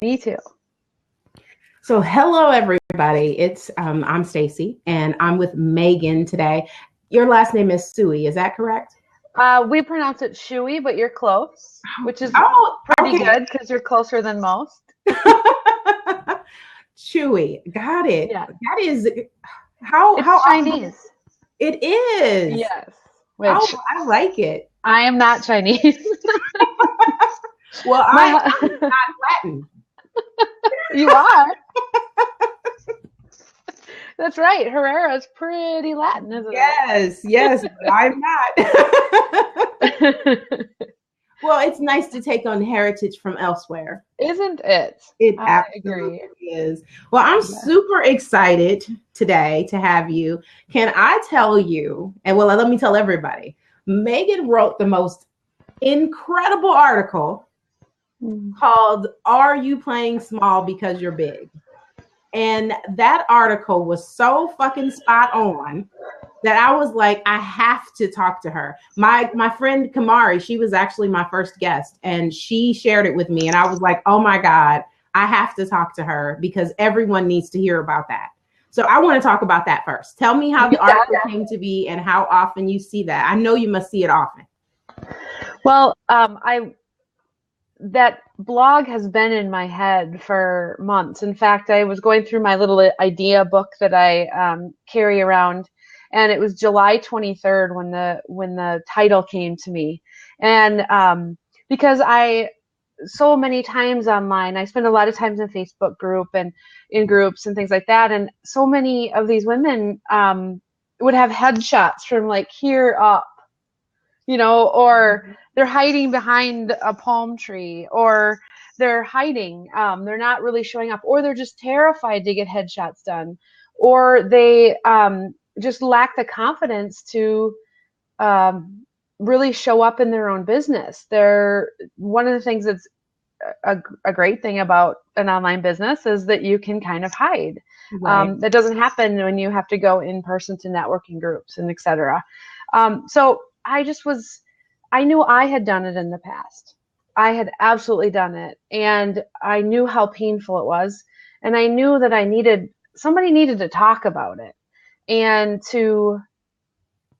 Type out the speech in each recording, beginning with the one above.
Me too. So hello everybody. I'm Stacy and I'm with Megan today. Your last name is Tsui, is that correct? We pronounce it Tsui, but you're close, which is pretty okay. good because you're closer than most. Chewy, got it. Yeah. That is how Chinese. It is. Yes. Which I like it. I am not Chinese. Well, I'm not Latin. You are. That's right. Herrera is pretty Latin, isn't it? Yes, but I'm not. Well, it's nice to take on heritage from elsewhere. Isn't it? It absolutely is. Well, I'm super excited today to have you. Can I tell you, and well, let me tell everybody, Megan wrote the most incredible article called "Are You Playing Small Because You're Big?" And that article was so fucking spot on that I was like, I have to talk to her. My friend Kamari, she was actually my first guest, and she shared it with me. And I was like, oh my God, I have to talk to her because everyone needs to hear about that. So I want to talk about that first. Tell me how the article came to be and how often you see that. I know you must see it often. Well, that blog has been in my head for months. In fact, I was going through my little idea book that I carry around, and it was July 23rd when the title came to me. And because so many times online, I spend a lot of times in Facebook group and in groups and things like that, and so many of these women would have headshots from like here up, or they're hiding behind a palm tree, or they're hiding. They're not really showing up, or they're just terrified to get headshots done, or they just lack the confidence to really show up in their own business. One of the things that's a great thing about an online business is that you can kind of hide. Right. That doesn't happen when you have to go in person to networking groups and et cetera. So I knew I had done it in the past. I had absolutely done it. And I knew how painful it was. And I knew that somebody needed to talk about it and to,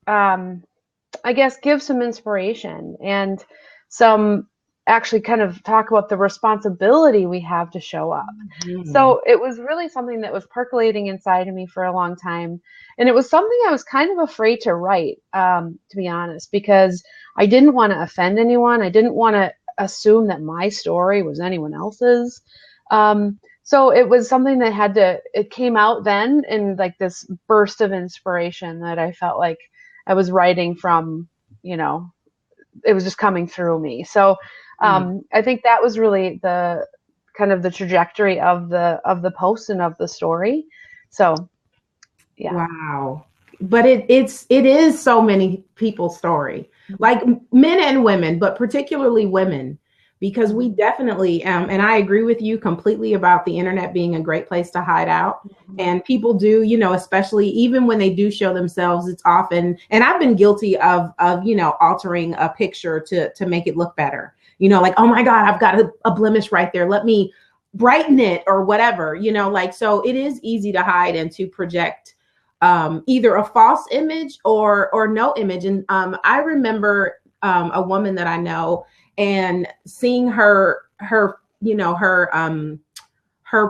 I guess, give some inspiration and actually kind of talk about the responsibility we have to show up. Mm-hmm. So it was really something that was percolating inside of me for a long time. And it was something I was kind of afraid to write, to be honest, because I didn't want to offend anyone. I didn't want to assume that my story was anyone else's. So it was something that it came out then in like this burst of inspiration that I felt like I was writing from, it was just coming through me. So I think that was really the kind of the trajectory of the post and of the story. So, yeah. Wow. But it is so many people's story, like men and women, but particularly women, because we definitely, and I agree with you completely about the internet being a great place to hide out. Mm-hmm. And people do, especially even when they do show themselves, it's often, and I've been guilty of altering a picture to make it look better. Like, oh my God, I've got a blemish right there. Let me brighten it or whatever, so it is easy to hide and to project either a false image or no image. And I remember a woman that I know and seeing her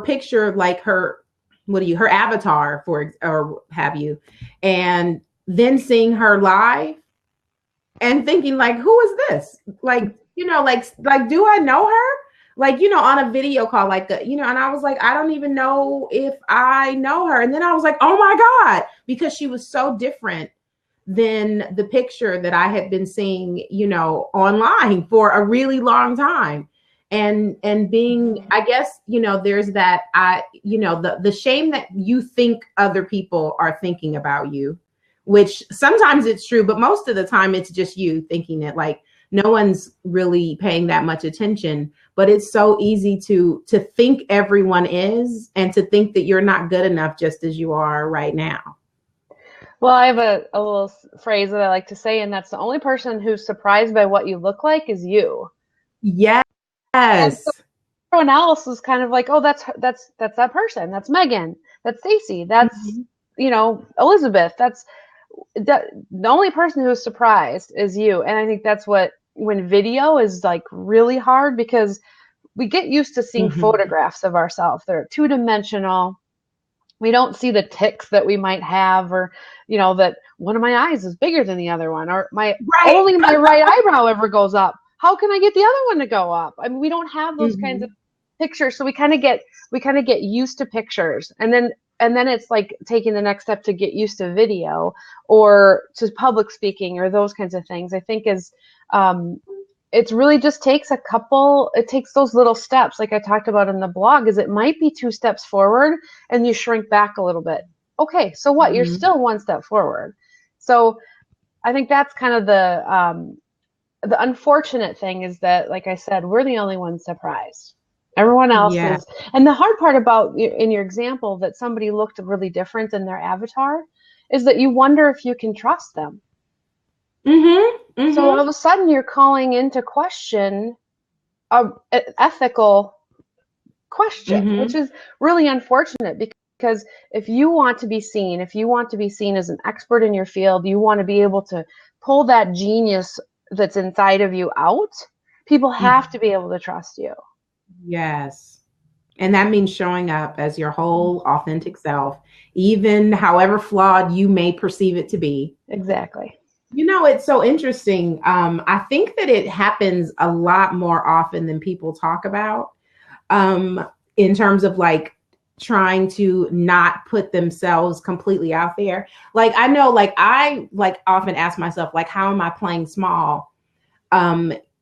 picture, like her avatar or have you, and then seeing her live and thinking like, who is this? Like, like, do I know her? Like, on a video call, like, and I was like, I don't even know if I know her. And then I was like, oh my God, because she was so different than the picture that I had been seeing, online for a really long time. And being, I guess, there's that, the shame that you think other people are thinking about you, which sometimes it's true, but most of the time it's just you thinking it, like, no one's really paying that much attention, but it's so easy to think everyone is, and to think that you're not good enough just as you are right now. Well, I have a little phrase that I like to say, and that's the only person who's surprised by what you look like is you. Yes. everyone else was kind of like, oh, that's that person. That's Megan. That's Stacy. That's, Mhm. Elizabeth. The only person who's surprised is you. And I think that's what, when video is like really hard, because we get used to seeing Mhm. photographs of ourselves. They're two-dimensional. We don't see the ticks that we might have, or that one of my eyes is bigger than the other one, or my Right. only my right eyebrow ever goes up. How can I get the other one to go up? I mean, we don't have those kinds of Mhm. pictures, so we kind of get used to pictures, and then it's like taking the next step to get used to video or to public speaking or those kinds of things. I think is um, it's really just it takes those little steps, like I talked about in the blog, is it might be two steps forward and you shrink back a little bit. Okay, so what? You're Mhm. still one step forward. So I think that's kind of the unfortunate thing, is that, like I said, we're the only ones surprised. Everyone else Yeah. is, and the hard part about in your example that somebody looked really different in their avatar is that you wonder if you can trust them. Mhm. So all Mhm. of a sudden you're calling into question an ethical question, which Mhm. is really unfortunate, because if you want to be seen as an expert in your field, you want to be able to pull that genius that's inside of you out, people have to Mhm. be able to trust you. Yes. And that means showing up as your whole authentic self, even however flawed you may perceive it to be. Exactly. It's so interesting. I think that it happens a lot more often than people talk about, in terms of like trying to not put themselves completely out there. Like I know, like I like often ask myself, like, how am I playing small?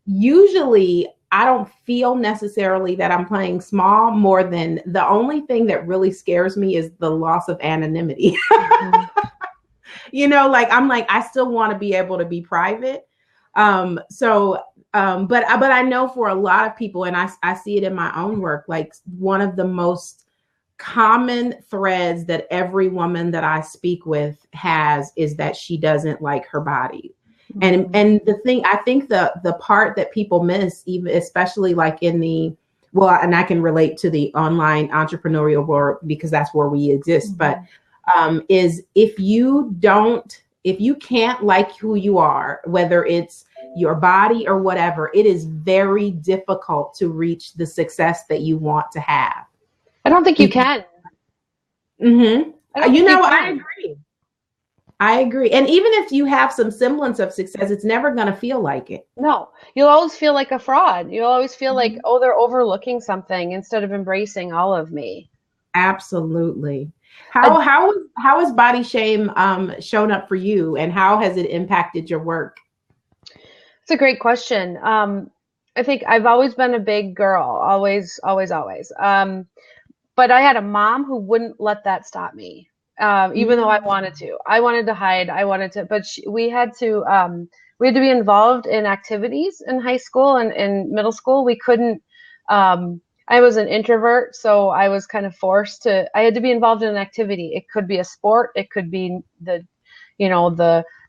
Usually I don't feel necessarily that I'm playing small, more than the only thing that really scares me is the loss of anonymity. Mhm. Like I'm like, I still want to be able to be private. But I know for a lot of people, and I see it in my own work, like one of the most common threads that every woman that I speak with has is that she doesn't like her body. And Mhm. and the thing, I think the part that people miss, even especially like in the, well, and I can relate to the online entrepreneurial world because that's where we exist, but Mhm. is if you can't like who you are, whether it's your body or whatever, it is very difficult to reach the success that you want to have. I don't think you Because, can. mhm. I don't think you I can. agree. I agree. And even if you have some semblance of success, it's never going to feel like it. No, you'll always feel like a fraud. You'll always feel like, Mhm. oh, they're overlooking something instead of embracing all of me. Absolutely. I, How has body shame shown up for you, and how has it impacted your work? It's a great question. I think I've always been a big girl, always, always, always. But I had a mom who wouldn't let that stop me, even though I Mm. wanted to. I wanted to hide. I wanted to, but we had to be involved in activities in high school and in middle school. We couldn't. I was an introvert, so I was kind of forced to. I had to be involved in an activity. It could be a sport. It could be the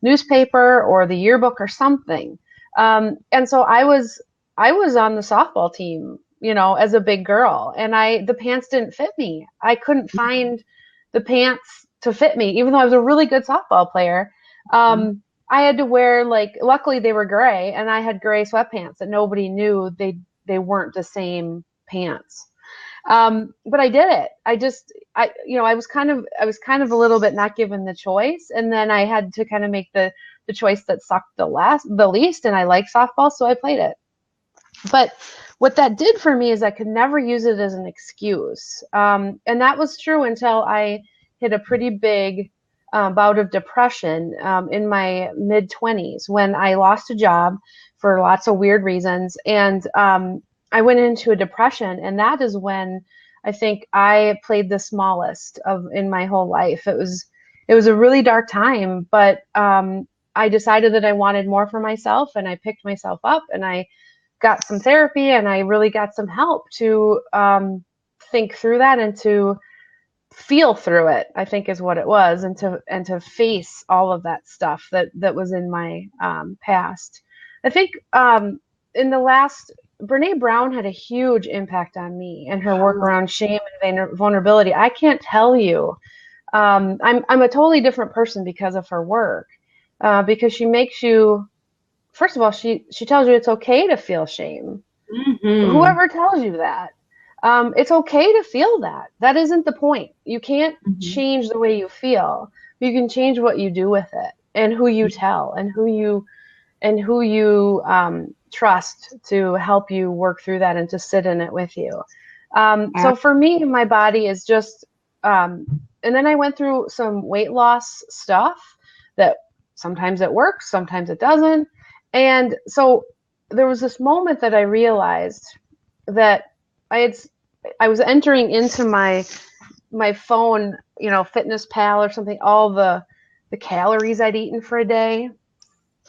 newspaper or the yearbook or something. And so I was on the softball team, as a big girl, and the pants didn't fit me. I couldn't find the pants to fit me, even though I was a really good softball player. I had to wear, like, luckily they were gray, and I had gray sweatpants that nobody knew they weren't the same pants. But I did it. I was kind of a little bit not given the choice, and then I had to kind of make the choice that sucked the least, and I like softball, so I played it. But what that did for me is I could never use it as an excuse. And that was true until I hit a pretty big bout of depression in my mid 20s, when I lost a job for lots of weird reasons. And I went into a depression. And that is when I think I played the smallest in my whole life. It was a really dark time, but I decided that I wanted more for myself, and I picked myself up, and I got some therapy, and I really got some help to think through that and to feel through it, I think is what it was, and to face all of that stuff that was in my past. I think in the last Brene Brown had a huge impact on me and her work around shame and vulnerability. I can't tell you. I'm a totally different person because of her work. Because she makes you, first of all, she tells you it's okay to feel shame. Mm-hmm. Whoever tells you that, it's okay to feel that. That isn't the point. You can't Mm-hmm. change the way you feel. You can change what you do with it and who you tell and who you trust to help you work through that and to sit in it with you. So for me, my body is just, and then I went through some weight loss stuff that sometimes it works, sometimes it doesn't. And so there was this moment that I realized that I was entering into my phone, Fitness Pal or something, all the calories I'd eaten for a day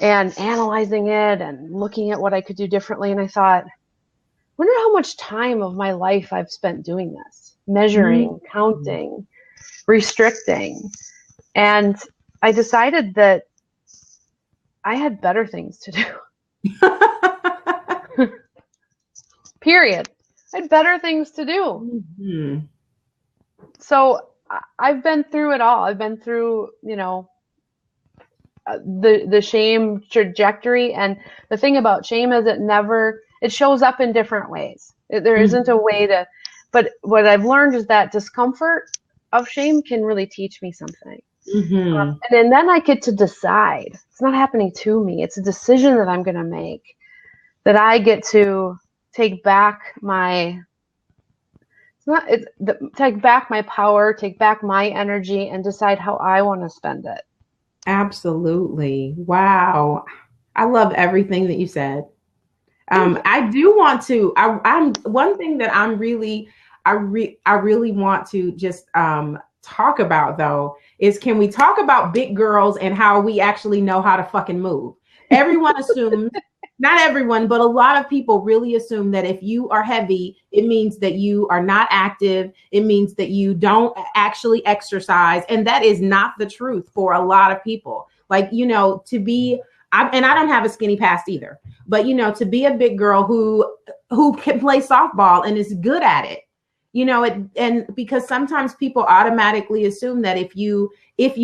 and analyzing it and looking at what I could do differently. And I thought, wonder how much time of my life I've spent doing this, measuring, counting, restricting. And I decided that I had better things to do. Period. I had better things to do. Mm-hmm. So I've been through it all. I've been through, the shame trajectory. And the thing about shame is it shows up in different ways. There isn't a way to, but what I've learned is that discomfort of shame can really teach me something. Mm-hmm. And then I get to decide. It's not happening to me. It's a decision that I'm going to make, that I get to take back take back my power, take back my energy, and decide how I want to spend it. Absolutely. Wow. I love everything that you said. I do want to. I'm one thing that I really want to just talk about though is, can we talk about big girls and how we actually know how to fucking move? Everyone assumes, not everyone, but a lot of people really assume that if you are heavy, it means that you are not active. It means that you don't actually exercise, and that is not the truth for a lot of people. Like, to be, and I don't have a skinny past either. But to be a big girl who can play softball and is good at it, and because sometimes people automatically assume that if you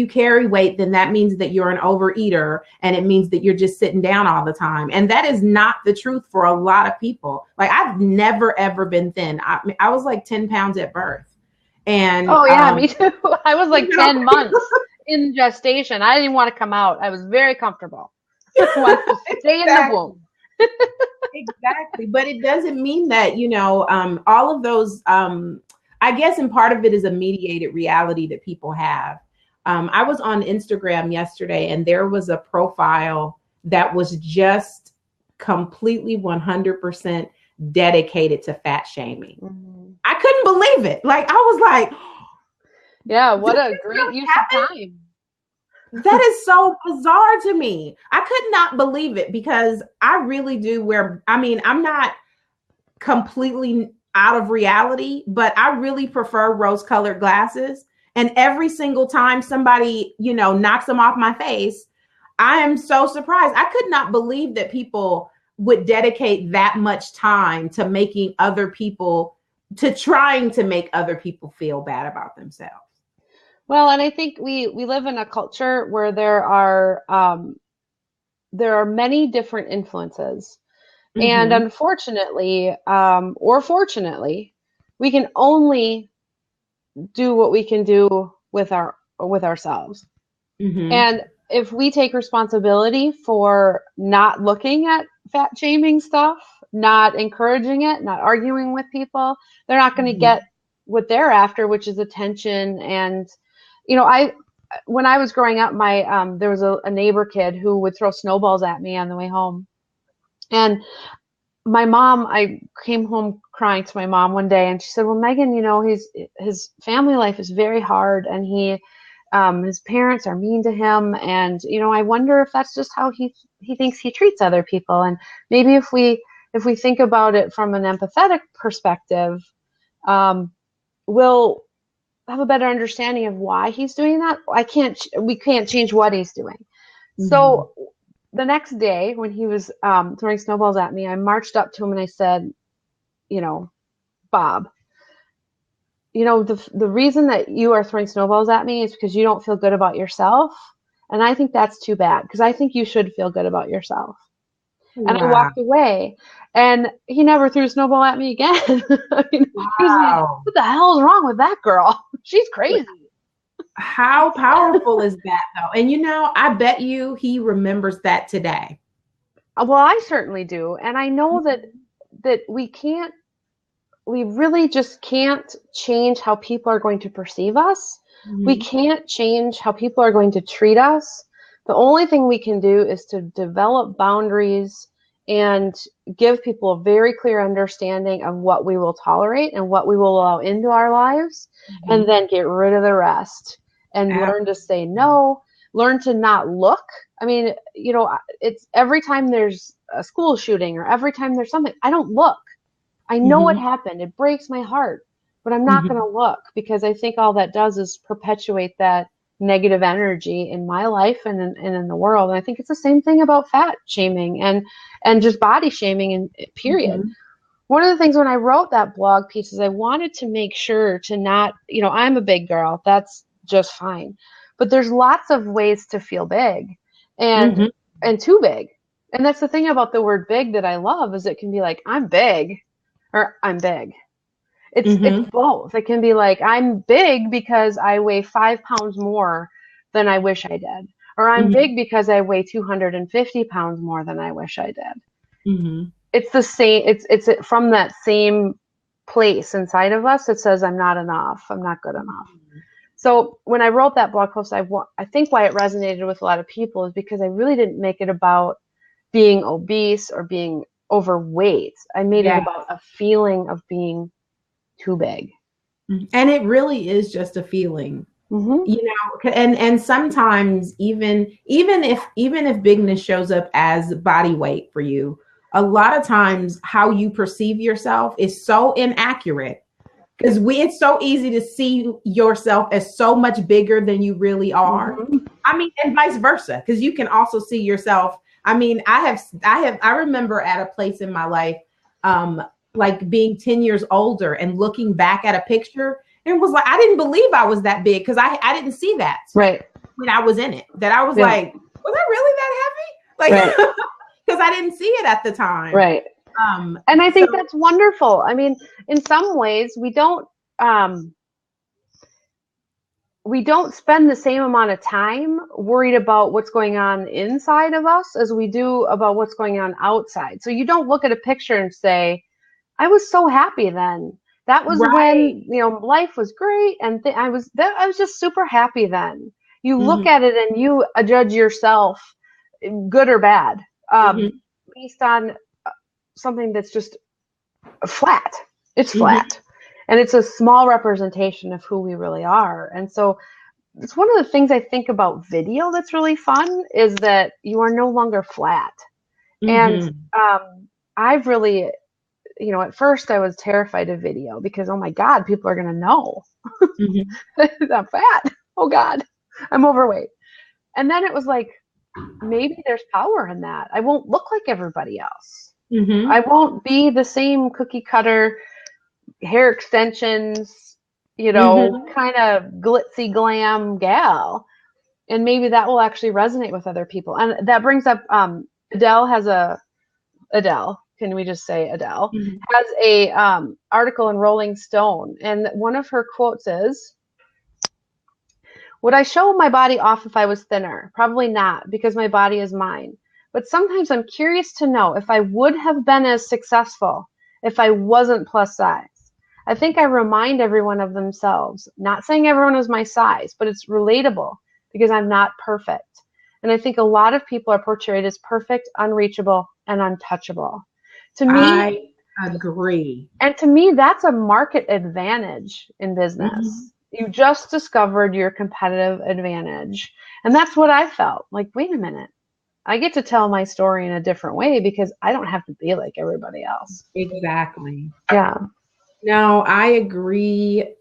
carry weight, then that means that you're an overeater, and it means that you're just sitting down all the time. And that is not the truth for a lot of people. Like, I've never ever been thin. I was like 10 pounds at birth. And oh yeah, me too. I was like 10 months in gestation. I didn't want to come out. I was very comfortable. I wanted to stay in the womb. Exactly. But it doesn't mean that, all of those, I guess in part of it is a mediated reality that people have. I was on Instagram yesterday, and there was a profile that was just completely 100% dedicated to fat shaming. Mm-hmm. I couldn't believe it. Like, I was like, yeah, what a great use of time. That is so bizarre to me. I could not believe it, because I really do I'm not completely out of reality, but I really prefer rose-colored glasses. And every single time somebody, knocks them off my face, I am so surprised. I could not believe that people would dedicate that much time to trying to make other people feel bad about themselves. Well, and I think we live in a culture where there are many different influences, and unfortunately, or fortunately, we can only do what we can do with ourselves. And if we take responsibility for not looking at fat shaming stuff, not encouraging it, not arguing with people, they're not going to get what they're after, which is attention. And when I was growing up, there was a neighbor kid who would throw snowballs at me on the way home. And I came home crying to my mom one day, and she said, well, Megan, his family life is very hard, and his parents are mean to him. And, I wonder if that's just how he thinks he treats other people. And maybe if we think about it from an empathetic perspective, we'll have a better understanding of why he's doing that. We can't change what he's doing. So the next day when he was throwing snowballs at me, I marched up to him and I said, you know, Bob, you know, the reason that you are throwing snowballs at me is because you don't feel good about yourself. And I think that's too bad because I think you should feel good about yourself. And I Wow. walked away and he never threw a snowball at me again. I mean, he was like, Wow. what the hell is wrong with that girl? She's crazy. How powerful is that though? And you know, I bet you he remembers that today. Well, I certainly do. And I know that we really just can't change how people are going to perceive us. We Mhm. can't change how people are going to treat us. The only thing we can do is to develop boundaries and give people a very clear understanding of what we will tolerate and what we will allow into our lives, and Mhm. then get rid of the rest and learn to say no, learn to not look. I mean, you know, it's every time there's a school shooting or every time there's something, I don't look. I know what Mhm. happened. It breaks my heart, but I'm not going Mhm. to look because I think all that does is perpetuate that negative energy in my life and in the world. And I think it's the same thing about fat shaming and just body shaming and period. Mhm. One of the things when I wrote that blog piece is I wanted to make sure to not, you know, I'm a big girl. That's just fine. But there's lots of ways to feel big and Mhm. and too big. And that's the thing about the word big that I love is it can be like I'm big or I'm big. It's Mhm. both. It can be like I'm big because I weigh 5 pounds more than I wish I did. Or I'm Mhm. big because I weigh 250 pounds more than I wish I did. Mhm. It's the same, it's from that same place inside of us that says I'm not enough, I'm not good enough. So when I wrote that blog post, I think why it resonated with a lot of people is because I really didn't make it about being obese or being overweight. I made it Yeah. about a feeling of being too big. And it really is just a feeling. Mm-hmm. You know, and sometimes even if bigness shows up as body weight for you, a lot of times how you perceive yourself is so inaccurate because we it's so easy to see yourself as so much bigger than you really are. Mm-hmm. I mean, and vice versa, because you can also see yourself. I mean, I remember at a place in my life, um, like being 10 years older and looking back at a picture and was like, I didn't believe I was that big because I didn't see that Right. when I was in it. That I was Yeah. like, was I really that heavy? Right. Like, because I didn't see it at the time. Right. Um, And I so think that's wonderful. I mean, in some ways, um, we don't spend the same amount of time worried about what's going on inside of us as we do about what's going on outside. So you don't look at a picture and say, I was so happy then. That was right. when, you know, life was great and I was just super happy then. You look Mhm, at it and you judge yourself, good or bad, mhm, based on something that's just flat. It's mhm. flat. And it's a small representation of who we really are. And so it's one of the things I think about video that's really fun is that you are no longer flat. And Mhm. I've really, you know, at first I was terrified of video because, oh my God, people are going to know Mhm. I'm fat. Oh God, I'm overweight. And then it was like, maybe there's power in that. I won't look like everybody else. I Mhm. won't be the same cookie cutter hair extensions, you know, Mhm. kind of glitzy glam gal. And maybe that will actually resonate with other people. And that brings up Adele has a Adele, can we just say Adele, Mhm. has a article in Rolling Stone. And one of her quotes is, would I show my body off if I was thinner? Probably not, because my body is mine. But sometimes I'm curious to know if I would have been as successful if I wasn't plus size. I think I remind everyone of themselves. Not saying everyone is my size, but it's relatable because I'm not perfect. And I think a lot of people are portrayed as perfect, unreachable, and untouchable. To me, I agree. and to me, that's a market advantage in Mhm. business. You just discovered your competitive advantage. And that's what I felt like, wait a minute. I get to tell my story in a different way because I don't have to be like everybody else. Exactly. Yeah. No, I agree.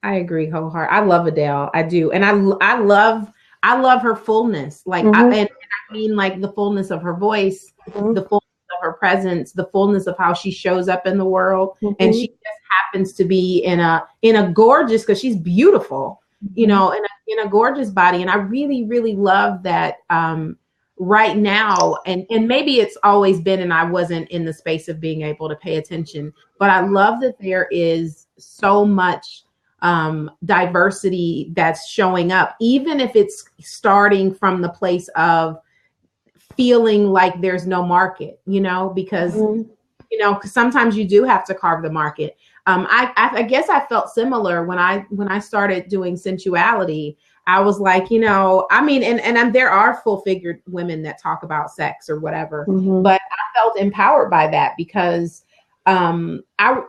I agree wholeheartedly. I love Adele. I do. And I love her fullness. Like Hmm. I I mean like the fullness of her voice, Mm-hmm. the fullness of her presence, the fullness of how she shows up in the world. And Mm-hmm. she just happens to be in a gorgeous, because she's beautiful, you Mm-hmm. know, in a gorgeous body. And I really, really love that right now. And maybe it's always been, and I wasn't in the space of being able to pay attention, but I love that there is so much diversity that's showing up, even if it's starting from the place of feeling like there's no market, you know, because, Mm-hmm. you know, because sometimes you do have to carve the market. I guess I felt similar when I started doing sensuality. I was like, you know, I mean, and there are full figured women that talk about sex or whatever, Mm-hmm. but I felt empowered by that because I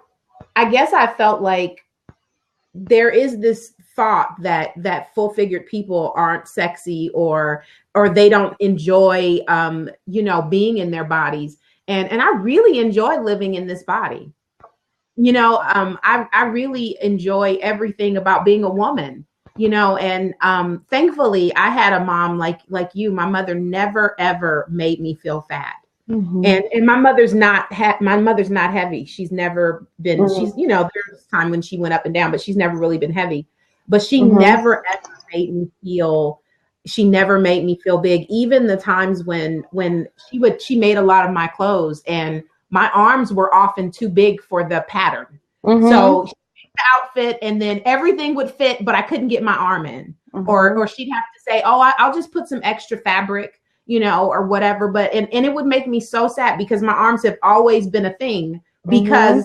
guess I felt like there is this thought that full figured people aren't sexy or they don't enjoy you know, being in their bodies. And I really enjoy living in this body. You know, I really enjoy everything about being a woman, you know, and thankfully I had a mom like you. My mother never ever made me feel fat. Mm-hmm. And my mother's not heavy. She's never been, she's, you know, there's time when she went up and down, but she's never really been heavy. But she Mm-hmm. never ever made me feel, she never made me feel big. Even the times when she made a lot of my clothes and my arms were often too big for the pattern. Mm-hmm. So the outfit and then everything would fit, but I couldn't get my arm in. Mm-hmm. Or she'd have to say, oh, I'll just put some extra fabric, you know, or whatever. But and it would make me so sad because my arms have always been a thing, Mm-hmm. because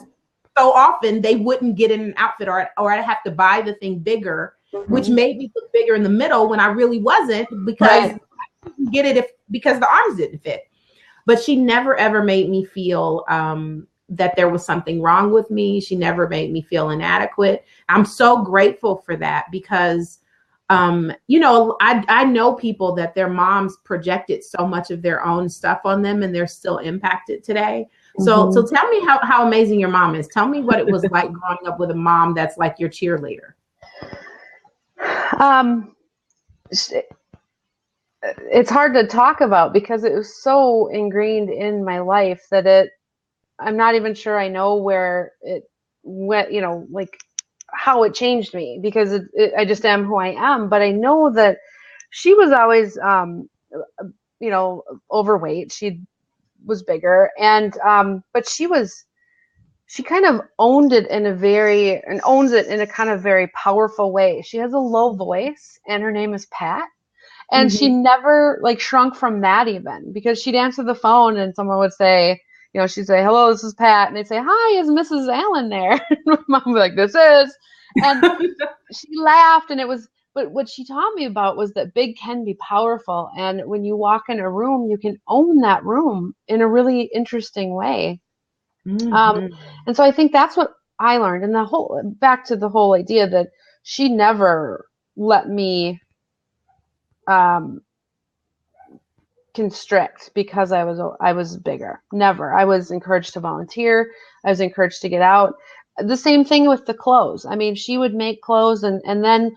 so often they wouldn't get in an outfit, or I'd have to buy the thing bigger, which Mm-hmm. made me look bigger in the middle when I really wasn't, because Right. I couldn't get it because the arms didn't fit. But she never ever made me feel that there was something wrong with me. She never made me feel inadequate. I'm so grateful for that because you know, I know people that their moms projected so much of their own stuff on them and they're still impacted today. So Mm-hmm. tell me how amazing your mom is. Tell me what it was like growing up with a mom that's like your cheerleader. Um, it's hard to talk about because it was so ingrained in my life that I'm not even sure I know where it went, you know, like how it changed me because I just am who I am. But I know that she was always, you know, overweight. She was bigger but she kind of owned it and owns it in a kind of very powerful way. She has a low voice and her name is Pat. And she Mm-hmm. never like shrunk from that even because she'd answer the phone and someone would say, you know, she'd say, hello, this is Pat. And they'd say, hi, is Mrs. Allen there? And my mom would be like, this is. And she laughed and but what she taught me about was that big can be powerful. And when you walk in a room, you can own that room in a really interesting way. Um, Mm-hmm. and so I think that's what I learned. And back to the whole idea that she never let me, um, constrict because I was bigger. Never. I was encouraged to volunteer. I was encouraged to get out. The same thing with the clothes. I mean, she would make clothes and then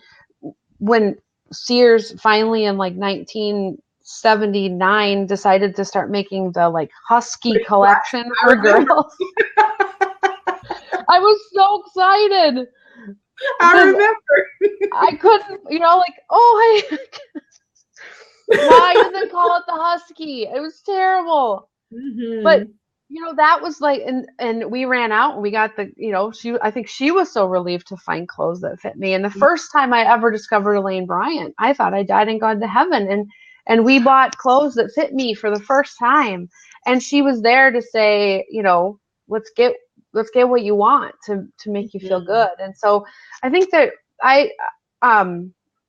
when Sears finally in like 1979 decided to start making the like husky collection I for remember. girls, I was so excited I because remember. I couldn't, you know, like, oh, hey, why did they call it the husky? It was terrible. But Mm-hmm. you know, that was like and we ran out and we got the, you know, I think she was so relieved to find clothes that fit me. And the first time I ever discovered Elaine Bryant, I thought I died and gone to heaven. And we bought clothes that fit me for the first time. And she was there to say, you know, let's get what you want to make you feel Mm-hmm. good. And so I think that I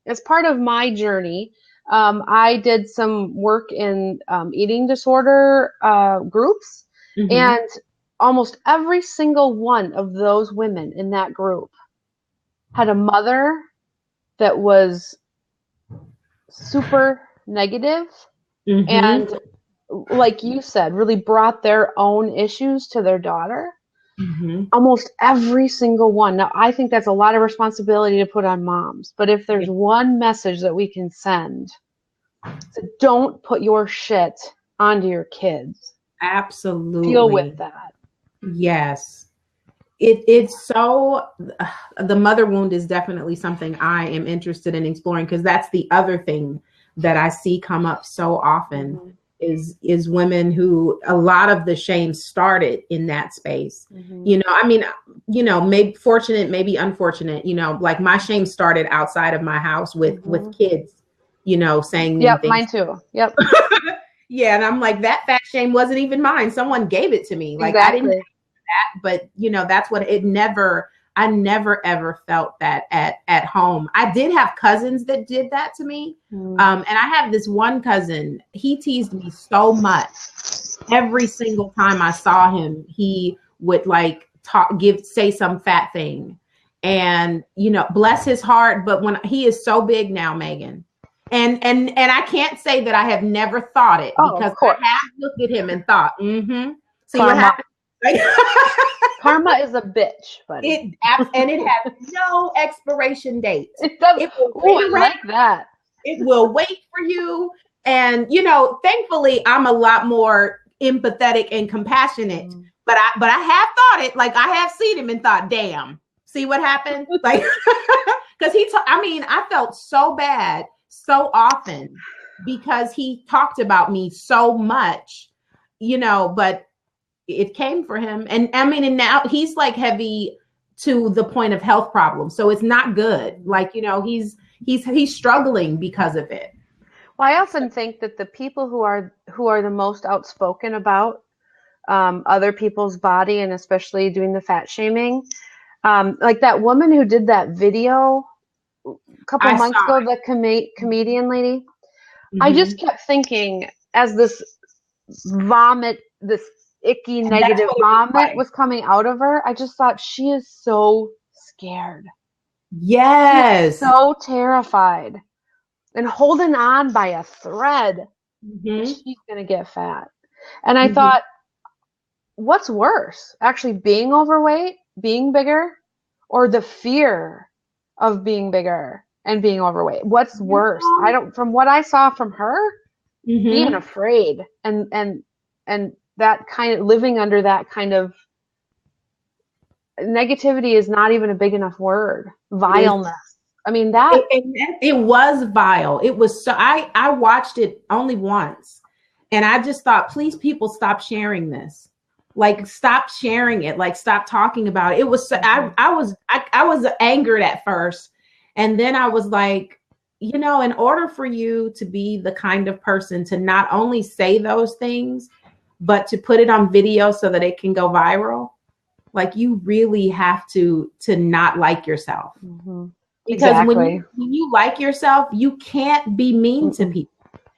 as part of my journey, I did some work in eating disorder groups, Mm-hmm. and almost every single one of those women in that group had a mother that was super negative Mm-hmm. and, like you said, really brought their own issues to their daughter. Mm-hmm. Almost every single one. Now, I think that's a lot of responsibility to put on moms, but if there's Yeah. one message that we can send, So don't put your shit onto your kids. Deal with Absolutely. that. Yes. It's so the mother wound is definitely something I am interested in exploring, because that's the other thing that I see come up so often Mm-hmm. is women who, a lot of the shame started in that space. Mm-hmm. You know, I mean, you know, maybe fortunate, maybe unfortunate, you know, like my shame started outside of my house with Mm-hmm. kids, you know, saying mean Yep, things. mine too. Yep, Yeah, and I'm like, that fat shame wasn't even mine. Someone gave it to me. Like I didn't, exactly. but you know, that's what it never, I never ever felt that at home. I did have cousins that did that to me. And I have this one cousin, he teased me so much. Every single time I saw him, he would like say some fat thing. And you know, bless his heart, but when he is so big now, Megan. And I can't say that I have never thought it, Oh, because of course. I have looked at him and thought, see what Karma. happened? Like, Karma is a bitch, buddy. and it has no expiration date. It does. It will Oh, wait I around. like that. It will wait for you. And you know, thankfully, I'm a lot more empathetic and compassionate. Mm. But I have thought it. Like I have seen him and thought, damn, see what happened? Like, because I mean, I felt so bad so often because he talked about me so much, you know, but it came for him. And I mean, and now he's like heavy to the point of health problems. So it's not good. Like, you know, he's struggling because of it. Well, I often think that the people who are the most outspoken about other people's body, and especially doing the fat shaming, like that woman who did that video a couple I months saw ago, the comedian lady. it. I just kept thinking, as this vomit, this icky And that's negative what it was vomit like. was coming out of her, I just thought, she is so scared. She is Yes. so terrified and holding on by a thread that Mm-hmm. she's going to get fat. And I Mm-hmm. thought, what's worse? Actually being overweight, being bigger, or the fear of being bigger and being overweight? What's worse? I don't, from what I saw from her, being Mm-hmm. afraid and that kind of living under that kind of negativity is not even a big enough word. It is. Vileness. I mean, that. It was vile. It was so. I watched it only once, and I just thought, please, people, stop sharing this. Like, stop sharing it. Like, stop talking about it. It was. So, I was angered at first, and then I was like, you know, in order for you to be the kind of person to not only say those things, but to put it on video so that it can go viral, like you really have to not like yourself. Mm-hmm. Because Exactly. when you like yourself, you can't be mean to people.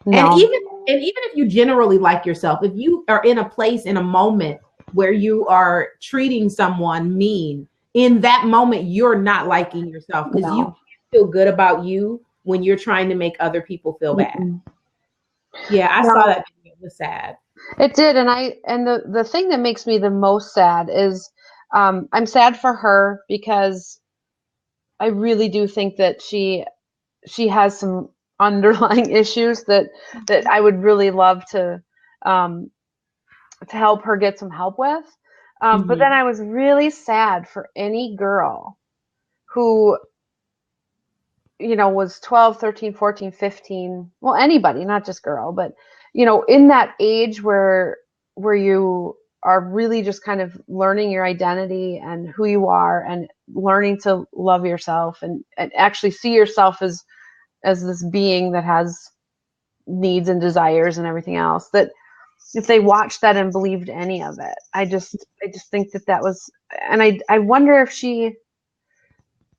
And No. even if you generally like yourself, if you are in a place, in a moment where you are treating someone mean, in that moment you're not liking yourself, because you No. can't feel good about you when you're trying to make other people feel bad. Mm-mm. Yeah, I saw No. that video. It was sad. It did, and the thing that makes me the most sad is, I'm sad for her because I really do think that she has some underlying issues that I would really love um, to help her get some help with. But then Mm-hmm. I was really sad for any girl who, was 12, 13, 14, 15. Well, anybody, not just girl, but, in that age where you are really just kind of learning your identity and who you are and learning to love yourself and actually see yourself as this being that has needs and desires and everything else, that if they watched that and believed any of it, I just think that was, and I wonder if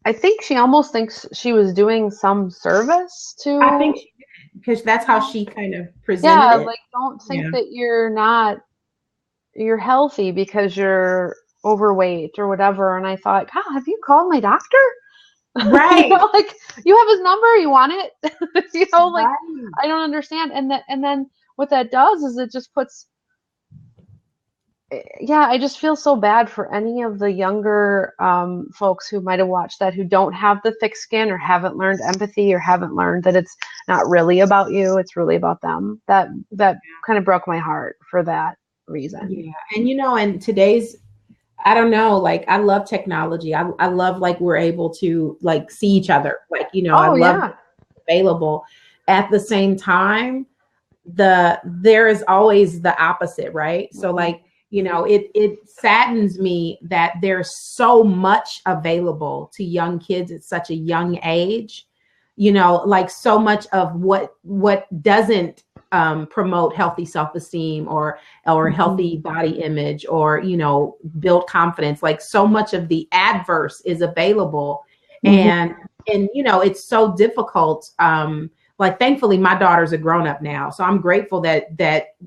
I think she almost thinks she was doing some service I think to, she did, because that's how she kind of presented yeah, it. like, don't think Yeah. that you're healthy because you're overweight or whatever. And I thought, God, have you called my doctor? Right. Like, you have his number, you want it? Like, Right. I don't understand. And then what that does is it just puts yeah, I just feel so bad for any of the younger folks who might have watched that who don't have the thick skin or haven't learned empathy or haven't learned that it's not really about you, it's really about them. That kind of broke my heart for that reason. Yeah. And and today's, I don't know, like I love technology. I love like we're able to like see each other. Like, I Oh love yeah. available. At the same time, there is always the opposite, right? So Mhm. like, it saddens me that there's so much available to young kids at such a young age, like so much of what doesn't promote healthy self-esteem or Mhm. healthy body image or build confidence. Like so much of the adverse is available, Mhm. and it's so difficult. Like thankfully my daughter's a grown up now, so I'm grateful that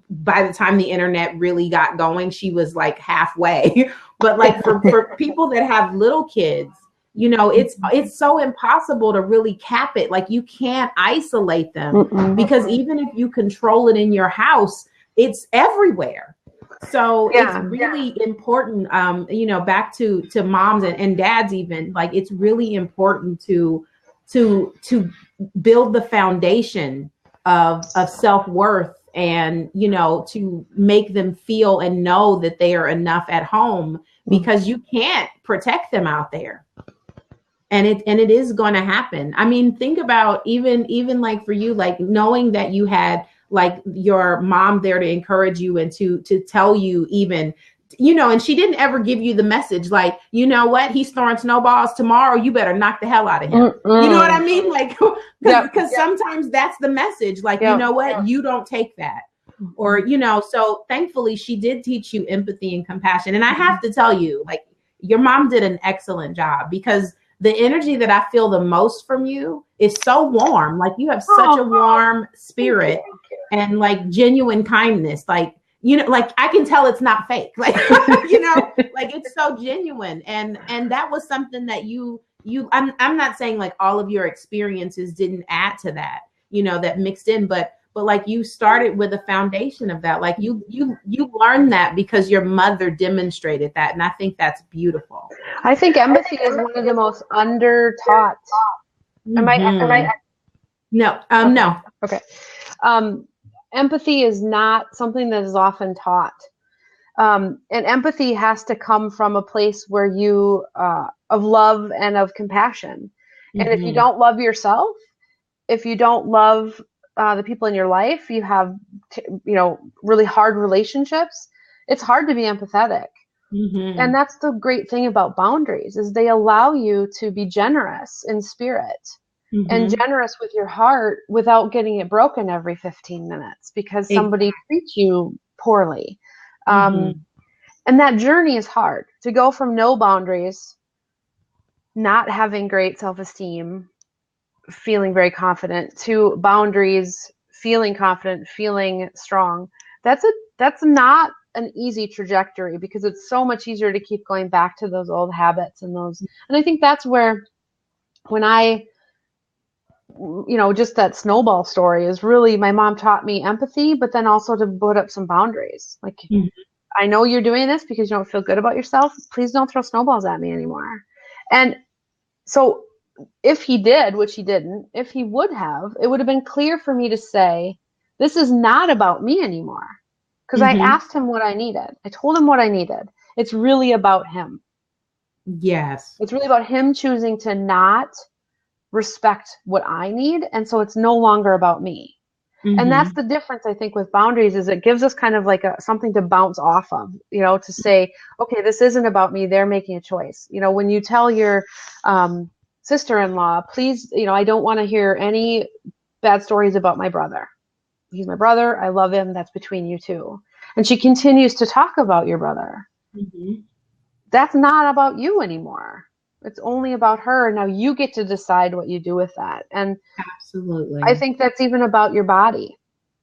by the time the internet really got going, she was like halfway. But like for people that have little kids, it's so impossible to really cap it. Like you can't isolate them, Mm-mm. because even if you control it in your house, it's everywhere. So it's Yeah. really important, back to moms and dads, even like it's really important to build the foundation of self-worth, and to make them feel and know that they are enough at home, because you can't protect them out there, and it is going to happen. I mean, think about even like for you, like knowing that you had like your mom there to encourage you and to tell you, even and she didn't ever give you the message like, you know what, he's throwing snowballs tomorrow, you better knock the hell out of him. You know what I Mm-mm. mean? Like Yep. because sometimes that's the message, like, you Yep. know what, you don't take that. Or so thankfully she did teach you empathy and compassion. And I have to tell you, like, your mom did an excellent job, because the energy that I feel the most from you is so warm. Like you have such a Oh, warm thank you. spirit and like genuine kindness. Like, like I can tell it's not fake. Like, like it's so genuine. And that was something that I'm not saying like all of your experiences didn't add to that, that mixed in, but like you started with a foundation of that. Like you learned that because your mother demonstrated that. And I think that's beautiful. I think empathy is one of the most under taught. Am I Mm-hmm. echoing? No, Okay. no. Okay. Um, Empathy is not something that is often taught. And empathy has to come from a place where you, of love and of compassion. And if you Mm-hmm. don't love yourself, if you don't love the people in your life, you have, really hard relationships, it's hard to be empathetic. And Mm-hmm. that's the great thing about boundaries is they allow you to be generous in spirit and Mm-hmm. generous with your heart without getting it broken every 15 minutes because somebody Exactly. treats you poorly. Um, Mm-hmm. and that journey is hard to go from no boundaries, not having great self esteem, feeling very confident, to boundaries, feeling confident, feeling strong. That's not an easy trajectory because it's so much easier to keep going back to those old habits and I think that's where when I just that snowball story is really my mom taught me empathy, but then also to put up some boundaries. Like, Mm-hmm. I know you're doing this because you don't feel good about yourself. Please don't throw snowballs at me anymore. And so if he did, which he didn't, if he would have, it would have been clear for me to say, this is not about me anymore. Because I Mm-hmm. asked him what I needed. I told him what I needed. It's really about him. Yes. It's really about him choosing to not respect what I need. And so it's no longer about me. And that's Mm-hmm. the difference, I think, with boundaries is it gives us kind of like something to bounce off of, to say, okay, this isn't about me. They're making a choice. When you tell your sister-in-law, please, I don't want to hear any bad stories about my brother. He's my brother. I love him. That's between you two. And she continues to talk about your brother. Mm-hmm. That's not about you anymore. It's only about her. Now you get to decide what you do with that. And I Absolutely. think that's even about your body.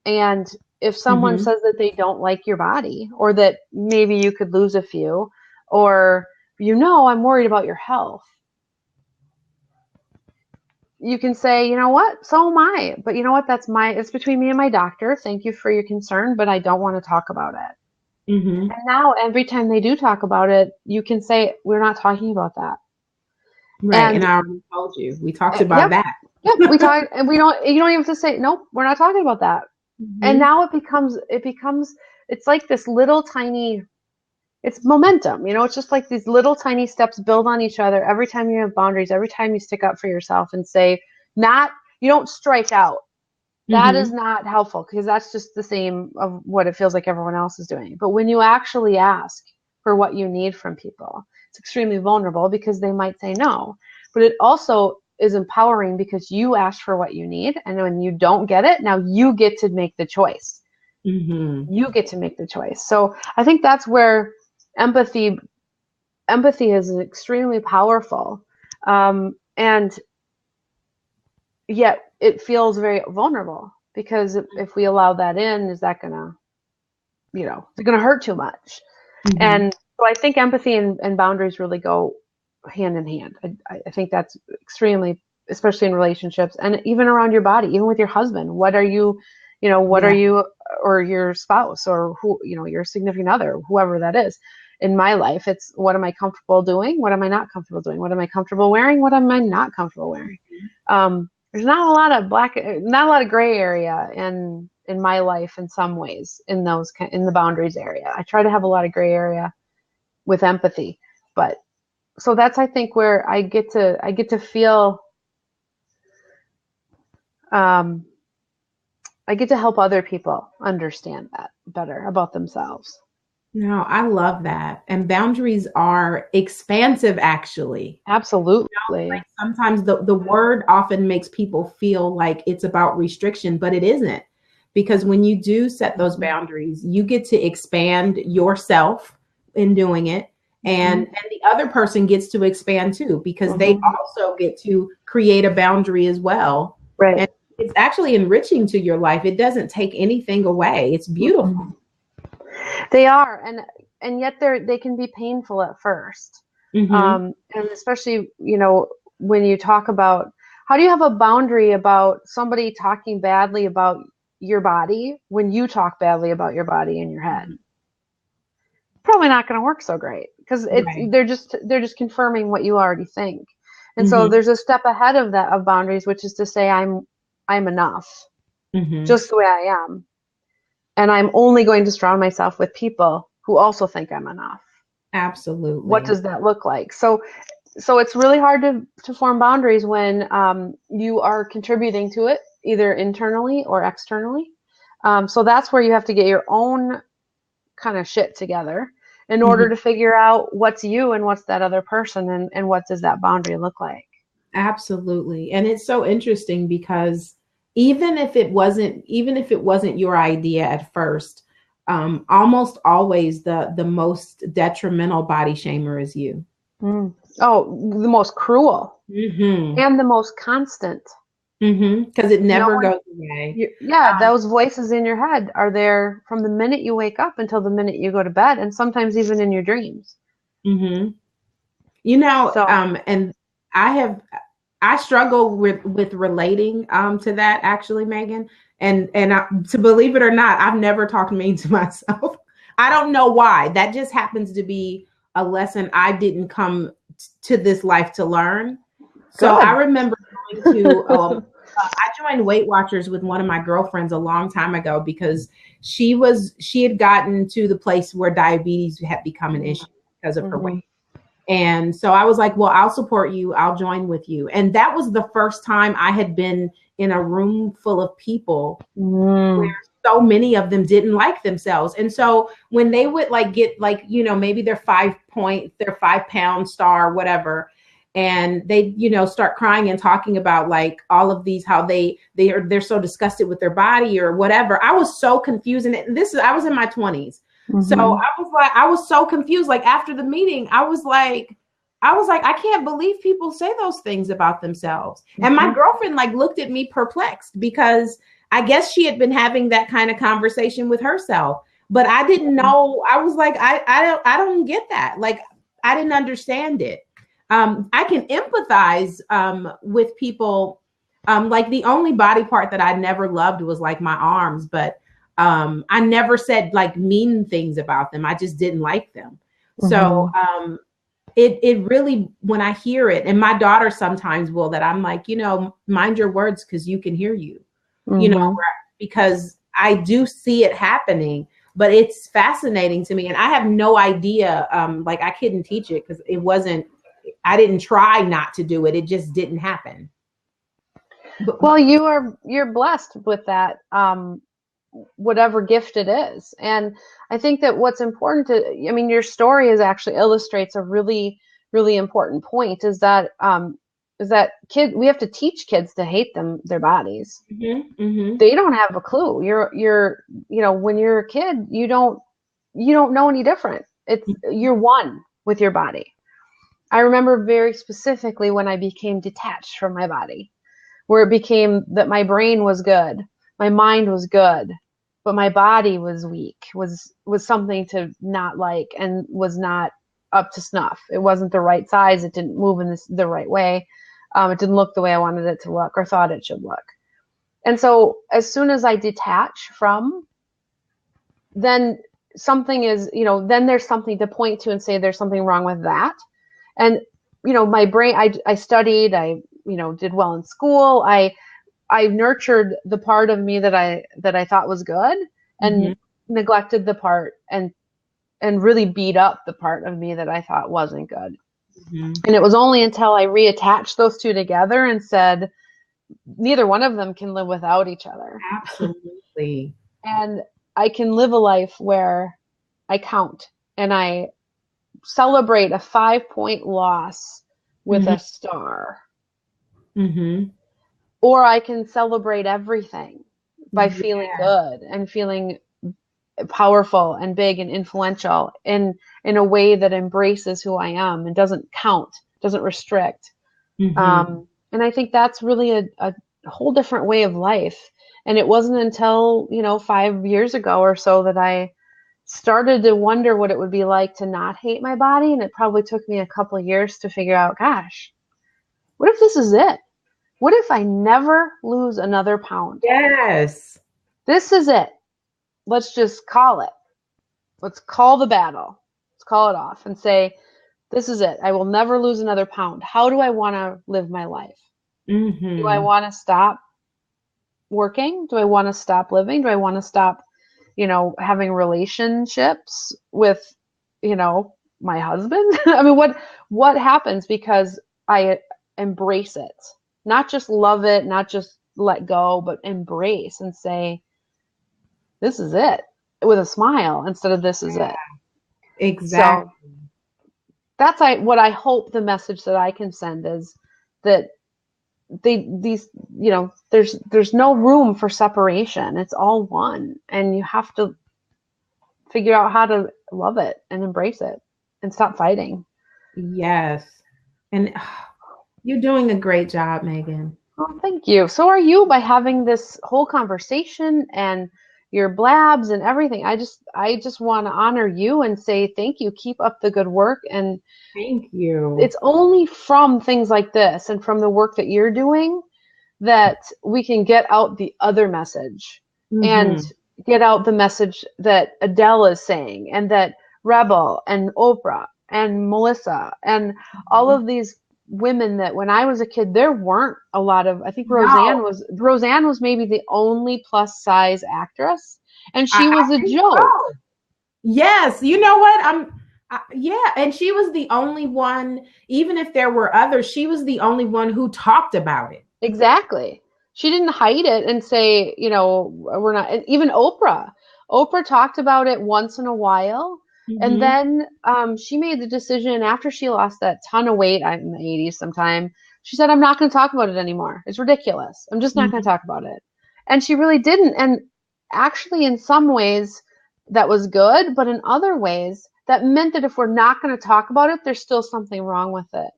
And if someone Mm-hmm. says that they don't like your body or that maybe you could lose a few or I'm worried about your health, you can say, you know what, so am I. But you know what, it's between me and my doctor. Thank you for your concern, but I don't want to talk about it. Mm-hmm. And now every time they do talk about it, you can say, we're not talking about that. Right. And And I already told you, we talked about yep, that. yep, we talk, and you don't even have to say, nope, we're not talking about that. And Mm-hmm. now it's like this little tiny, it's momentum, it's just like these little tiny steps build on each other every time you have boundaries, every time you stick up for yourself and say, not, you don't strike out. That is Mm-hmm. not helpful because that's just the same of what it feels like everyone else is doing. But when you actually ask for what you need from people, it's extremely vulnerable because they might say no. But it also is empowering because you asked for what you need. And when you don't get it, now you get to make the choice. Mm-hmm. You get to make the choice. So I think that's where empathy empathy is extremely powerful. And yet it feels very vulnerable because if we allow that in, is that gonna, it's gonna hurt too much? Mm-hmm. And so I think empathy and boundaries really go hand in hand. I think that's extremely, especially in relationships and even around your body, even with your husband. What are Yeah. you, or your spouse, or who, your significant other, whoever that is. In my life, it's what am I comfortable doing? What am I not comfortable doing? What am I comfortable wearing? What am I not comfortable wearing? There's not a lot of not a lot of gray area in my life in some ways in the boundaries area. I try to have a lot of gray area with empathy, but so that's I think where I get to feel um, I get to help other people understand that better about themselves. No, I love that. And boundaries are expansive, actually. Like Absolutely. sometimes the word often makes people feel like it's about restriction, but it isn't. Because when you do set those Mhm. boundaries, you get to expand yourself in doing it. Mhm. And the other person gets to expand too, because they Mhm. also get to create a boundary as well. Right. And it's actually enriching to your life. It doesn't take anything away. It's beautiful. Mhm. They are, and yet they can be painful at first. Mm-hmm. And especially, when you talk about how do you have a boundary about somebody talking badly about your body when you talk badly about your body in your head? Probably not going to work so great because Right. they're just confirming what you already think. And so Mm-hmm. there's a step ahead of that of boundaries, which is to say I'm enough Mm-hmm. just the way I am, and I'm only going to surround myself with people who also think I'm enough. What Absolutely. does that look like? So it's really hard to form boundaries when you are contributing to it either internally or externally. So that's where you have to get your own kind of shit together in order Mhm. to figure out what's you and what's that other person, and what does that boundary look like. Absolutely. And it's so interesting because even if it wasn't your idea at first, almost always the most detrimental body shamer is you. Mm. Oh, the most cruel Mm-hmm. and the most constant. Mm-hmm. Because it No never one, goes away. yeah, Um, those voices in your head are there from the minute you wake up until the minute you go to bed, and sometimes even in your dreams. mm-hmm. So, And I have I struggle with relating to that actually, Megan. To believe it or not, I've never talked mean to myself. I don't know why. That just happens to be a lesson I didn't come to this life to learn. So I good. remember going to I joined Weight Watchers with one of my girlfriends a long time ago because she had gotten to the place where diabetes had become an issue because of her weight. Mm-hmm. And so I was like, well, I'll support you. I'll join with you. And that was the first time I had been in a room full of people where Mm. so many of them didn't like themselves. And so when they would like get like, maybe their 5 pound star, whatever, and they, start crying and talking about like all of these, how they're so disgusted with their body or whatever. I was so confused. And I was in my 20s. So Mm-hmm. I was so confused. Like after the meeting, I was like, I can't believe people say those things about themselves. And my Mm-hmm. girlfriend like looked at me perplexed because I guess she had been having that kind of conversation with herself. But I didn't know. I was like, I don't get that. Like I didn't understand it. I can empathize with people. Like the only body part that I never loved was like my arms, but I never said like mean things about them. I just didn't like them. So it really, when I hear it, and my daughter sometimes will, that I'm like, mind your words, because you can hear you, because I do see it happening. But it's fascinating to me, and I have no idea. Like, I couldn't teach it because I didn't try not to do it. It just didn't happen. Well, you're blessed with that, whatever gift it is. And I think that what's important your story actually illustrates a really, really important point, is that we have to teach kids to hate their bodies. They don't have a clue. When you're a kid, you don't know any different. You're one with your body. I remember very specifically when I became detached from my body, where it became that my brain was good, my mind was good, but my body was weak, was something to not like, and was not up to snuff. It wasn't the right size. It didn't move in the right way. It didn't look the way I wanted it to look or thought it should look. And so as soon as I detach from, then something is, then there's something to point to and say there's something wrong with that. And, my brain, I studied, I did well in school. I nurtured the part of me that I thought was good, and neglected the part and really beat up the part of me that I thought wasn't good. And it was only until I reattached those two together and said, neither one of them can live without each other. Absolutely. And I can live a life where I count and I celebrate a 5-point loss with a star. Or I can celebrate everything by feeling good and feeling powerful and big and influential in a way that embraces who I am and doesn't count, doesn't restrict. And I think that's really a whole different way of life. And it wasn't until, 5 years ago or so that I started to wonder what it would be like to not hate my body. And it probably took me a couple of years to figure out, gosh, what if this is it? What if I never lose another pound? Yes. This is it. Let's just call it. Let's call the battle. Let's call it off and say, this is it. I will never lose another pound. How do I want to live my life? Do I want to stop working? Do I want to stop living? Do I want to stop, having relationships with, my husband? I mean, what happens because I embrace it? Not just love it, not just let go, but embrace and say, this is it, with a smile instead of this is it. Exactly. So that's what I hope the message that I can send is that there's no room for separation. It's all one, and you have to figure out how to love it and embrace it and stop fighting. Yes. And you're doing a great job, Megan. Oh, thank you. So are you, by having this whole conversation and your blabs and everything. I just want to honor you and say thank you. Keep up the good work. And thank you. It's only from things like this and from the work that you're doing that we can get out the other message and get out the message that Adele is saying, and that Rebel and Oprah and Melissa and all of these women that when I was a kid, there weren't a lot of, I think Roseanne was maybe the only plus size actress, and she was a joke. So. Yes. You know what? And she was the only one, even if there were others, she was the only one who talked about it. Exactly. She didn't hide it and say, we're not, even Oprah talked about it once in a while. And then she made the decision after she lost that ton of weight in the 80s sometime. She said, I'm not going to talk about it anymore. It's ridiculous. I'm just not going to talk about it. And she really didn't. And actually, in some ways, that was good. But in other ways, that meant that if we're not going to talk about it, there's still something wrong with it.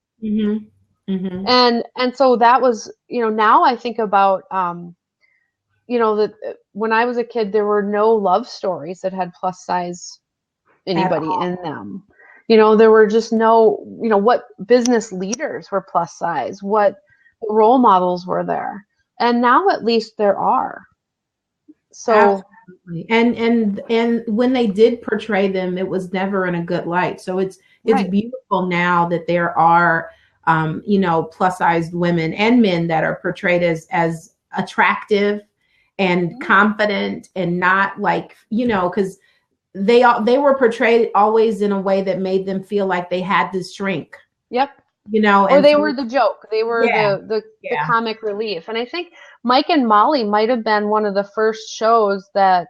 And so that was, now I think about, that when I was a kid, there were no love stories that had plus size anybody in them. There were just no, what business leaders were plus size, what role models were there. And now at least there are. So And when they did portray them, it was never in a good light. So it's Right. beautiful now that there are plus sized women and men that are portrayed as attractive and confident and not like, because they were portrayed always in a way that made them feel like they had to shrink, Yep. Or and they so were the joke. They were yeah, the yeah. comic relief. And I think Mike and Molly might have been one of the first shows that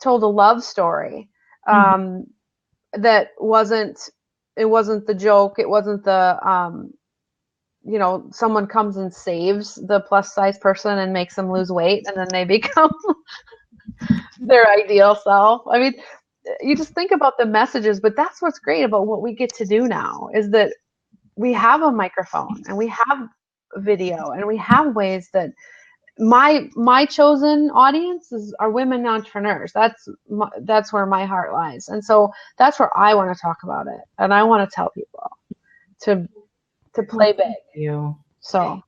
told a love story. Mhm. Um, that it wasn't the joke. It wasn't the someone comes and saves the plus size person and makes them lose weight and then they become their ideal self. I mean, you just think about the messages, but that's what's great about what we get to do now is that we have a microphone and we have video and we have ways that my chosen audience are women entrepreneurs. That's where my heart lies, and so that's where I want to talk about it, and I want to tell people to play big. Thank you. So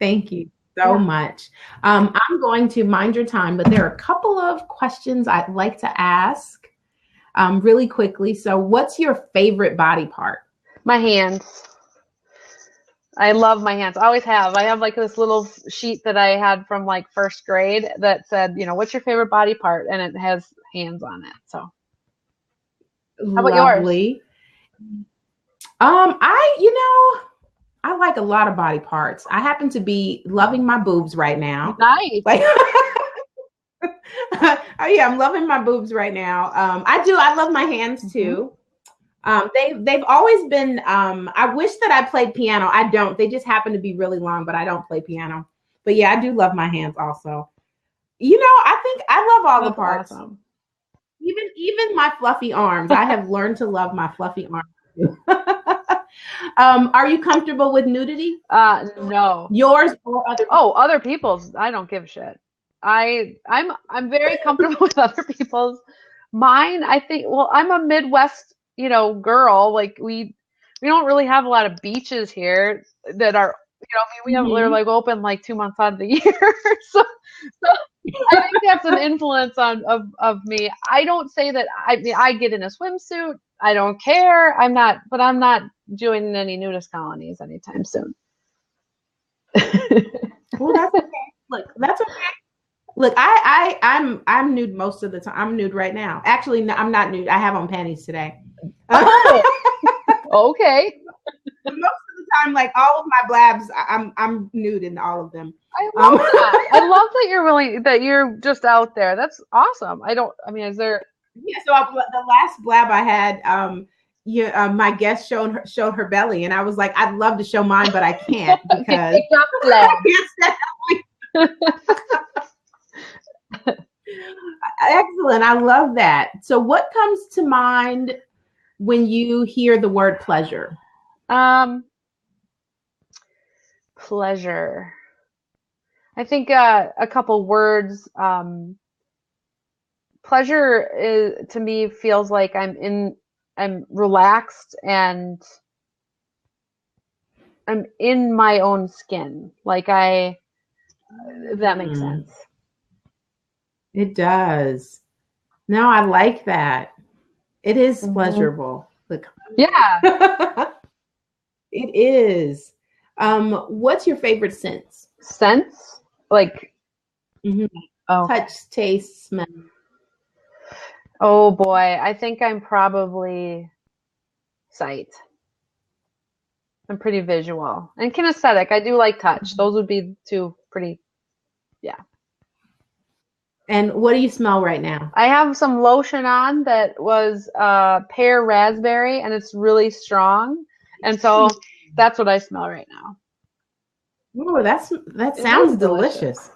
Thank you so much. I'm going to mind your time, but there are a couple of questions I'd like to ask really quickly. So, what's your favorite body part? My hands. I love my hands. I always have. I have like this little sheet that I had from like first grade that said, what's your favorite body part? And it has hands on it. So, how about yours? Lovely. I like a lot of body parts. I happen to be loving my boobs right now. Nice. Like, oh yeah, I'm loving my boobs right now. I love my hands too. They've always been. I wish that I played piano. I don't. They just happen to be really long, but I don't play piano. But yeah, I do love my hands also. I think I love all the parts. Awesome. Even my fluffy arms. I have learned to love my fluffy arms too. Are you comfortable with nudity? No. Yours or other? Other people's. I don't give a shit. I'm very comfortable with other people's. Mine, I think. Well, I'm a Midwest, girl. Like we don't really have a lot of beaches here that are. We have they're like open like 2 months out of the year. so I think that's an influence of me. I don't say that. I get in a swimsuit. I don't care. I'm not joining any nudist colonies anytime soon. Well, that's okay. Look, that's okay. Look, I'm nude most of the time. I'm nude right now. Actually, no, I'm not nude. I have on panties today. Oh, okay. Most of the time, like all of my blabs, I'm nude in all of them. I love that. I love that you're just out there. That's awesome. Is there? Yeah. So the last blab I had, my guest showed her belly, and I was like, I'd love to show mine, but I can't because Excellent. I love that. So, what comes to mind when you hear the word pleasure? Pleasure. I think a couple words. Pleasure is to me feels like I'm relaxed and I'm in my own skin. Like if that makes sense. It does. No, I like that. It is pleasurable. Look. Yeah. It is. What's your favorite sense? Sense? Like touch, taste, smell. Oh boy, I think I'm probably sight. I'm pretty visual and kinesthetic. I do like touch. Those would be two pretty, yeah. And what do you smell right now? I have some lotion on that was pear raspberry, and it's really strong. And so that's what I smell right now. Oh, that sounds delicious.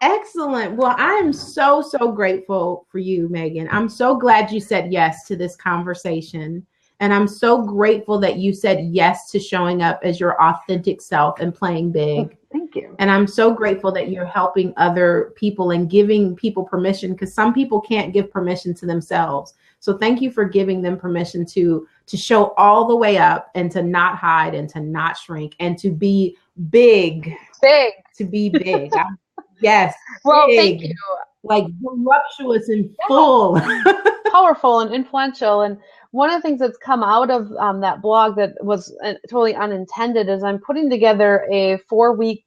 Excellent. Well, I am so grateful for you, Megan. I'm so glad you said yes to this conversation. And I'm so grateful that you said yes to showing up as your authentic self and playing big. Thank you. And I'm so grateful that you're helping other people and giving people permission, because some people can't give permission to themselves. So thank you for giving them permission to show all the way up and to not hide and to not shrink and to be big. Big. To be big. Yes. Well, thank you. Big, like voluptuous and Yeah. full. Powerful and influential. And one of the things that's come out of that blog that was totally unintended is I'm putting together a 4-week,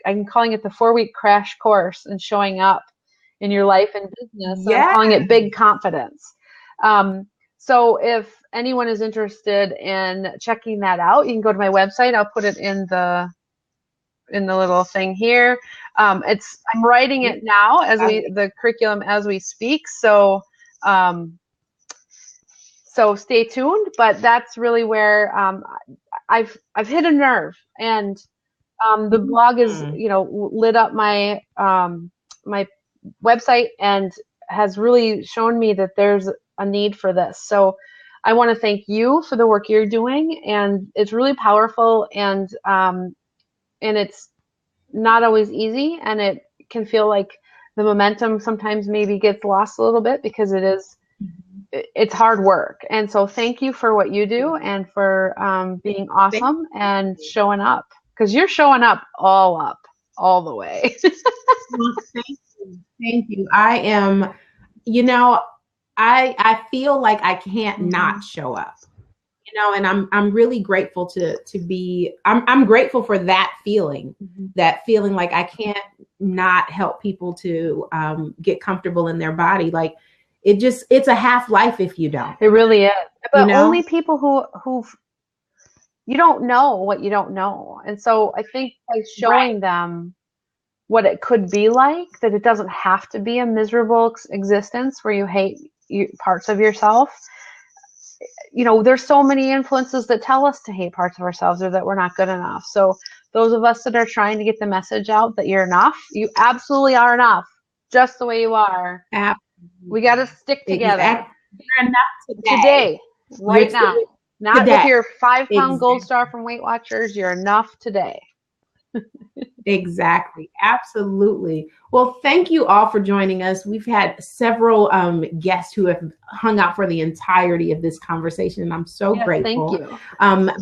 I'm calling it the 4-week crash course in showing up in your life and business. And I'm Yeah. calling it Big Confidence. So if anyone is interested in checking that out, you can go to my website. I'll put it in the little thing here. I'm writing it now as the curriculum as we speak. So so stay tuned. But that's really where I've hit a nerve, and the blog is lit up my my website and has really shown me that there's a need for this. So I want to thank you for the work you're doing, and it's really powerful, and it's not always easy, and it can feel like the momentum sometimes maybe gets lost a little bit because it's hard work. And so thank you for what you do and for being awesome and showing up, because you're showing up all the way. Well, thank you. I am, I feel like I can't not show up. And I'm really grateful to be. I'm grateful for that feeling like I can't not help people to get comfortable in their body. Like it's a half life if you don't. It really is. But only people who you don't know what you don't know. And so I think by showing them what it could be like, that it doesn't have to be a miserable existence where you hate parts of yourself. There's so many influences that tell us to hate parts of ourselves or that we're not good enough. So those of us that are trying to get the message out that you're enough, you absolutely are enough, just the way you are. Absolutely. We got to stick together. You're enough today. Right now. Not with your 5-pound gold star from Weight Watchers. You're enough today. Exactly. Absolutely. Well, thank you all for joining us. We've had several guests who have hung out for the entirety of this conversation, and I'm so grateful. Thank you.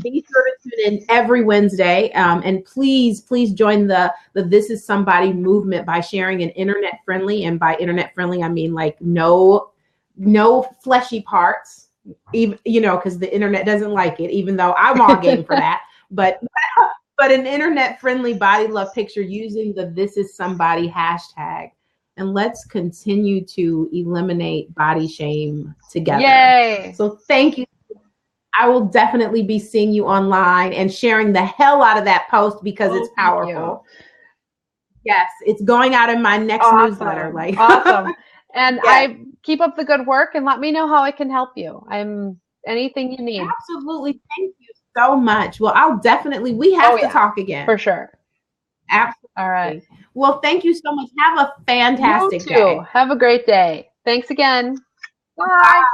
Be sure to tune in every Wednesday, and please join the This Is Somebody movement by sharing an internet-friendly, and by internet-friendly, I mean like no fleshy parts, even because the internet doesn't like it, even though I'm all game for that. But an internet-friendly body love picture using the This Is Somebody hashtag. And let's continue to eliminate body shame together. Yay! So thank you. I will definitely be seeing you online and sharing the hell out of that post because it's powerful. Yes, it's going out in my next newsletter. Awesome. And I keep up the good work and let me know how I can help you. I'm anything you need. Absolutely. Thank you so much. Well, we have to talk again. For sure. Absolutely. All right. Well, thank you so much. Have a fantastic day. Have a great day. Thanks again. Bye.